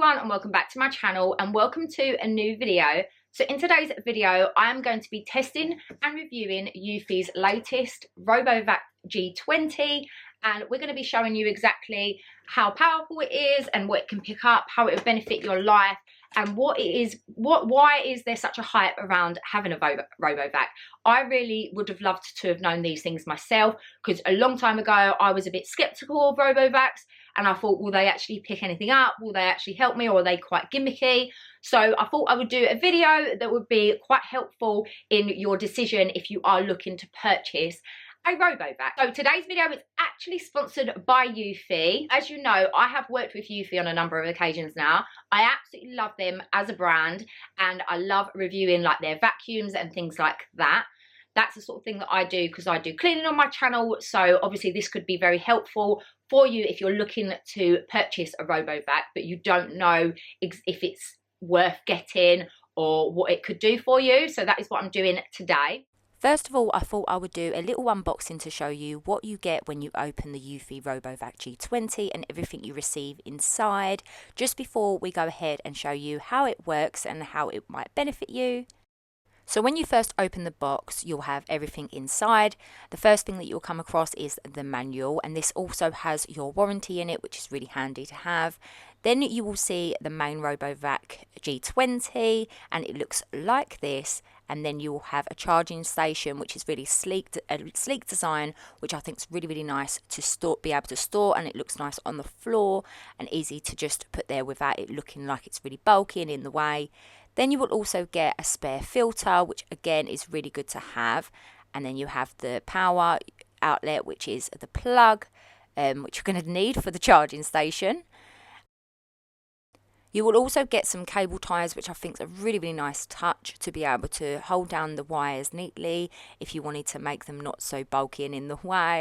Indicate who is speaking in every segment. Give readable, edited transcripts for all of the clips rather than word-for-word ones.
Speaker 1: everyone and welcome back to my channel and welcome to a new video. So in today's video I am going to be testing and reviewing eufy's latest RoboVac G20, and we're going to be showing you exactly how powerful it is and what it can pick up, how it will benefit your life, and why is there such a hype around having a RoboVac. I really would have loved to have known these things myself, because a long time ago I was a bit skeptical of RoboVacs and I thought, will they actually pick anything up? Will they actually help me, or are they quite gimmicky? So I thought I would do a video that would be quite helpful in your decision if you are looking to purchase a RoboVac. So today's video is actually sponsored by eufy. As you know, I have worked with eufy on a number of occasions now. I absolutely love them as a brand, and I love reviewing like their vacuums and things like that. That's the sort of thing that I do because I do cleaning on my channel. So obviously this could be very helpful for you if you're looking to purchase a RoboVac, but you don't know if it's worth getting or what it could do for you. So that is what I'm doing today.
Speaker 2: First of all, I thought I would do a little unboxing to show you what you get when you open the eufy RoboVac G20 and everything you receive inside, just before we go ahead and show you how it works and how it might benefit you. So when you first open the box, you'll have everything inside. The first thing that you'll come across is the manual, and this also has your warranty in it, which is really handy to have. Then you will see the main RoboVac G20, and it looks like this. And then you will have a charging station, which is really sleek design, which I think is really nice to be able to store, and it looks nice on the floor and easy to just put there without it looking like it's really bulky and in the way. Then you will also get a spare filter, which again is really good to have. And then you have the power outlet, which is the plug, which you're going to need for the charging station. You will also get some cable ties, which I think is a really nice touch to be able to hold down the wires neatly if you wanted to make them not so bulky and in the way.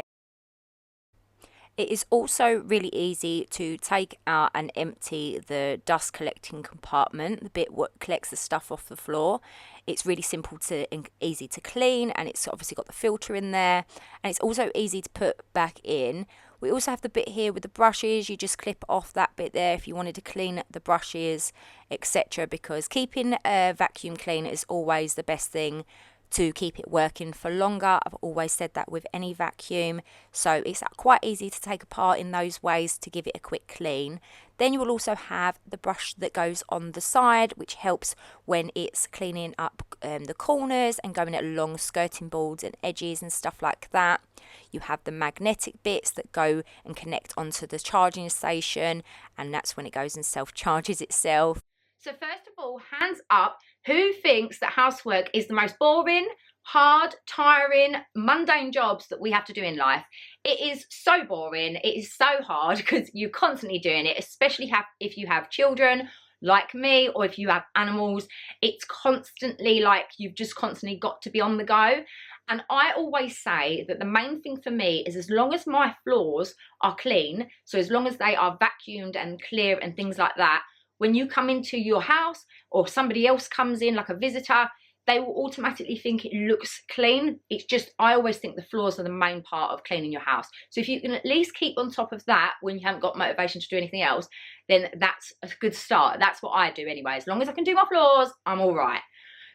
Speaker 2: It is also really easy to take out and empty the dust collecting compartment, the bit what collects the stuff off the floor. It's really simple and easy to clean, and it's obviously got the filter in there, and it's also easy to put back in. We also have the bit here with the brushes. You just clip off that bit there if you wanted to clean the brushes, etc. Because keeping a vacuum clean is always the best thing to keep it working for longer. I've always said that with any vacuum. So it's quite easy to take apart in those ways to give it a quick clean. Then you will also have the brush that goes on the side, which helps when it's cleaning up the corners and going along skirting boards and edges and stuff like that. You have the magnetic bits that go and connect onto the charging station, and that's when it goes and self-charges itself.
Speaker 1: So first of all, hands up, who thinks that housework is the most boring, hard, tiring, mundane jobs that we have to do in life? It is so boring, it is so hard because you're constantly doing it, especially if you have children like me, or if you have animals. It's constantly like you've just constantly got to be on the go. And I always say that the main thing for me is, as long as my floors are clean, so as long as they are vacuumed and clear and things like that, when you come into your house or somebody else comes in, like a visitor, they will automatically think it looks clean. It's just, I always think the floors are the main part of cleaning your house. So if you can at least keep on top of that when you haven't got motivation to do anything else, then that's a good start. That's what I do anyway. As long as I can do my floors, I'm all right.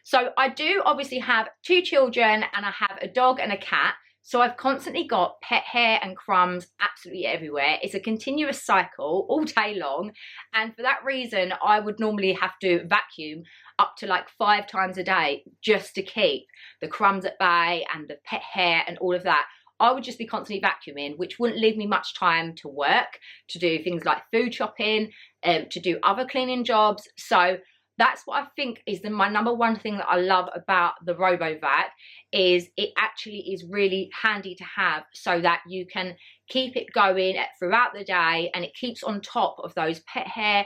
Speaker 1: So I do obviously have 2 children, and I have a dog and a cat. So I've constantly got pet hair and crumbs absolutely everywhere. It's a continuous cycle all day long. And for that reason, I would normally have to vacuum up to like 5 times a day just to keep the crumbs at bay and the pet hair and all of that. I would just be constantly vacuuming, which wouldn't leave me much time to work, to do things like food shopping, to do other cleaning jobs. So that's what I think is my number one thing that I love about the RoboVac, is it actually is really handy to have, so that you can keep it going throughout the day, and it keeps on top of those pet hair,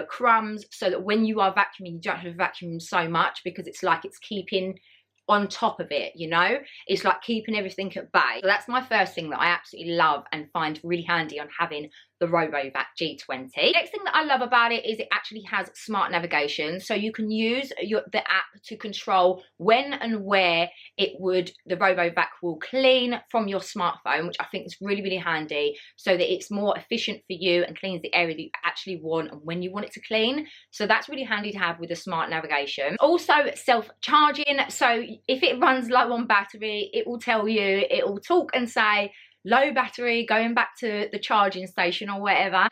Speaker 1: crumbs, so that when you are vacuuming, you don't have to vacuum so much, because it's like it's keeping on top of it, you know? It's like keeping everything at bay. So that's my first thing that I absolutely love and find really handy on having the RoboVac G20. Next thing that I love about it is it actually has smart navigation, so you can use the app to control when and where the RoboVac will clean from your smartphone, which I think is really, really handy, so that it's more efficient for you and cleans the area that you actually want and when you want it to clean. So that's really handy to have with the smart navigation. Also self-charging, so if it runs low on battery, it will tell you, it will talk and say low battery, going back to the charging station or whatever.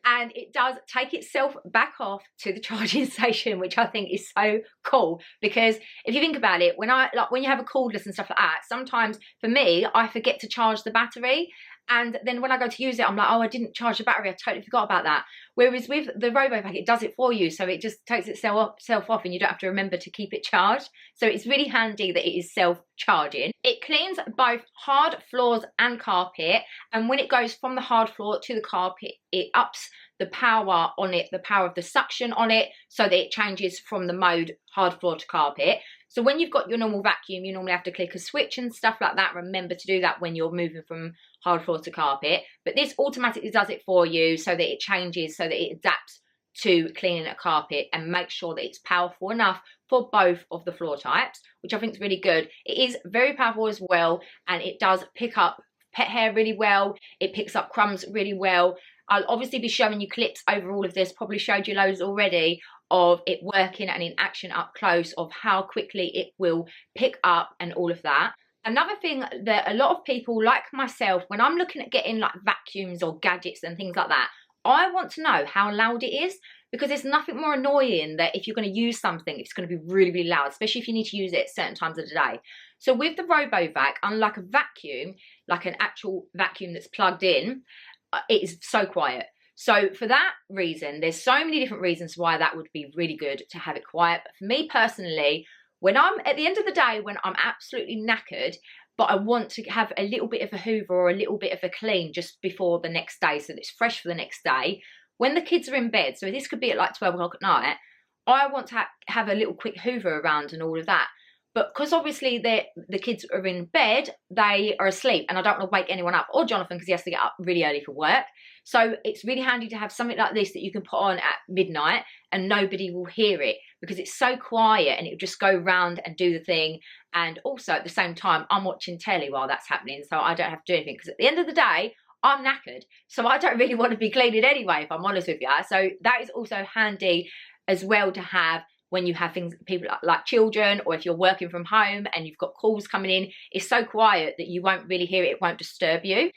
Speaker 1: And it does take itself back off to the charging station, which I think is so cool, because if you think about it, when you have a cordless and stuff like that, sometimes for me, I forget to charge the battery. And then when I go to use it, I'm like, oh, I didn't charge the battery. I totally forgot about that. Whereas with the RoboVac, it does it for you. So it just takes itself off and you don't have to remember to keep it charged. So it's really handy that it is self-charging. It cleans both hard floors and carpet. And when it goes from the hard floor to the carpet, it ups the power on it, the power of the suction on it, so that it changes from the mode hard floor to carpet. So when you've got your normal vacuum, you normally have to click a switch and stuff like that. Remember to do that when you're moving from hard floor to carpet. But this automatically does it for you, so that it changes, so that it adapts to cleaning a carpet and make sure that it's powerful enough for both of the floor types, which I think is really good. It is very powerful as well, and it does pick up pet hair really well. It picks up crumbs really well. I'll obviously be showing you clips over all of this, probably showed you loads already, of it working and in action up close, of how quickly it will pick up and all of that. Another thing that a lot of people like myself, when I'm looking at getting like vacuums or gadgets and things like that, I want to know how loud it is, because there's nothing more annoying that if you're going to use something, it's going to be really, really loud, especially if you need to use it at certain times of the day. So with the RoboVac, unlike a vacuum, like an actual vacuum that's plugged in, it is so quiet. So for that reason, there's so many different reasons why that would be really good to have it quiet. But for me personally, when I'm at the end of the day, when I'm absolutely knackered, but I want to have a little bit of a hoover or a little bit of a clean just before the next day, so that it's fresh for the next day, when the kids are in bed, so this could be at like 12 o'clock at night, I want to have a little quick hoover around and all of that. But because obviously the kids are in bed, they are asleep, and I don't want to wake anyone up, or Jonathan, because he has to get up really early for work. So it's really handy to have something like this that you can put on at midnight and nobody will hear it, because it's so quiet and it'll just go round and do the thing. And also at the same time, I'm watching telly while that's happening, so I don't have to do anything, because at the end of the day, I'm knackered. So I don't really want to be cleaning anyway, if I'm honest with you. So that is also handy as well to have when you have things, people like children, or if you're working from home and you've got calls coming in. It's so quiet that you won't really hear it, it won't disturb you.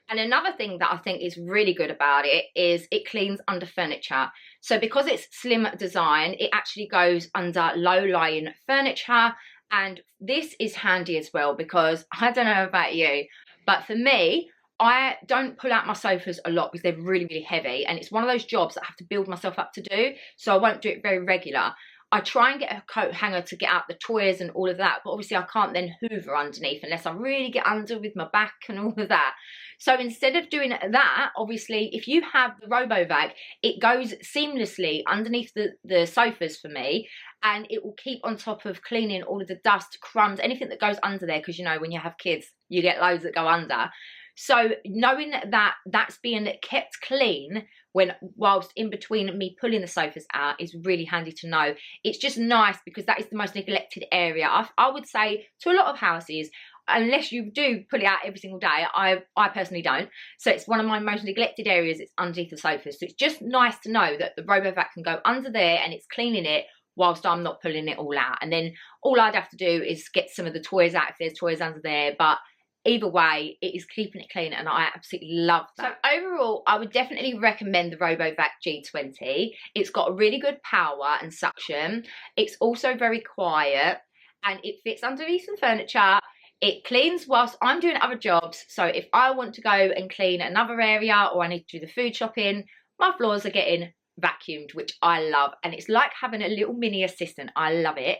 Speaker 1: And another thing that I think is really good about it is it cleans under furniture. So because it's slim design, it actually goes under low-lying furniture. And this is handy as well, because I don't know about you, but for me, I don't pull out my sofas a lot because they're really, really heavy. And it's one of those jobs that I have to build myself up to do. So I won't do it very regular. I try and get a coat hanger to get out the toys and all of that, but obviously I can't then hoover underneath unless I really get under with my back and all of that. So instead of doing that, obviously, if you have the RoboVac, it goes seamlessly underneath the sofas for me, and it will keep on top of cleaning all of the dust, crumbs, anything that goes under there, because you know when you have kids, you get loads that go under. So knowing that that's being kept clean whilst in between me pulling the sofas out is really handy to know. It's just nice because that is the most neglected area. I would say to a lot of houses, unless you do pull it out every single day, I personally don't. So it's one of my most neglected areas. It's underneath the sofas. So it's just nice to know that the RoboVac can go under there and it's cleaning it whilst I'm not pulling it all out. And then all I'd have to do is get some of the toys out if there's toys under there. But either way, it is keeping it clean, and I absolutely love that. So overall, I would definitely recommend the RoboVac G20. It's got really good power and suction. It's also very quiet, and it fits underneath the furniture. It cleans whilst I'm doing other jobs. So if I want to go and clean another area, or I need to do the food shopping, my floors are getting vacuumed, which I love. And it's like having a little mini assistant. I love it.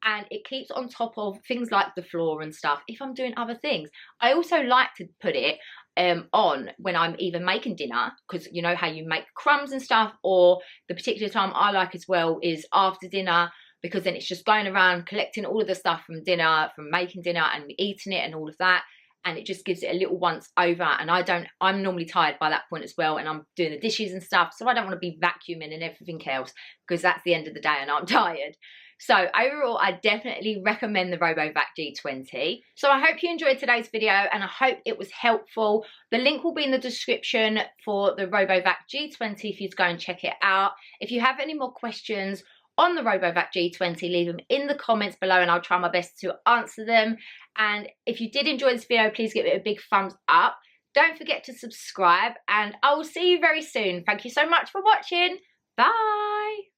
Speaker 1: And it keeps on top of things like the floor and stuff if I'm doing other things. I also like to put it on when I'm either making dinner, because you know how you make crumbs and stuff, or the particular time I like as well is after dinner. because then it's just going around collecting all of the stuff from dinner, from making dinner and eating it and all of that. And it just gives it a little once over. And I'm normally tired by that point as well. And I'm doing the dishes and stuff. So I don't want to be vacuuming and everything else, because that's the end of the day and I'm tired. So overall, I definitely recommend the RoboVac G20. So I hope you enjoyed today's video and I hope it was helpful. The link will be in the description for the RoboVac G20 for you to go and check it out. If you have any more questions on the RoboVac G20, leave them in the comments below and I'll try my best to answer them. And if you did enjoy this video, please give it a big thumbs up. Don't forget to subscribe and I will see you very soon. Thank you so much for watching. Bye.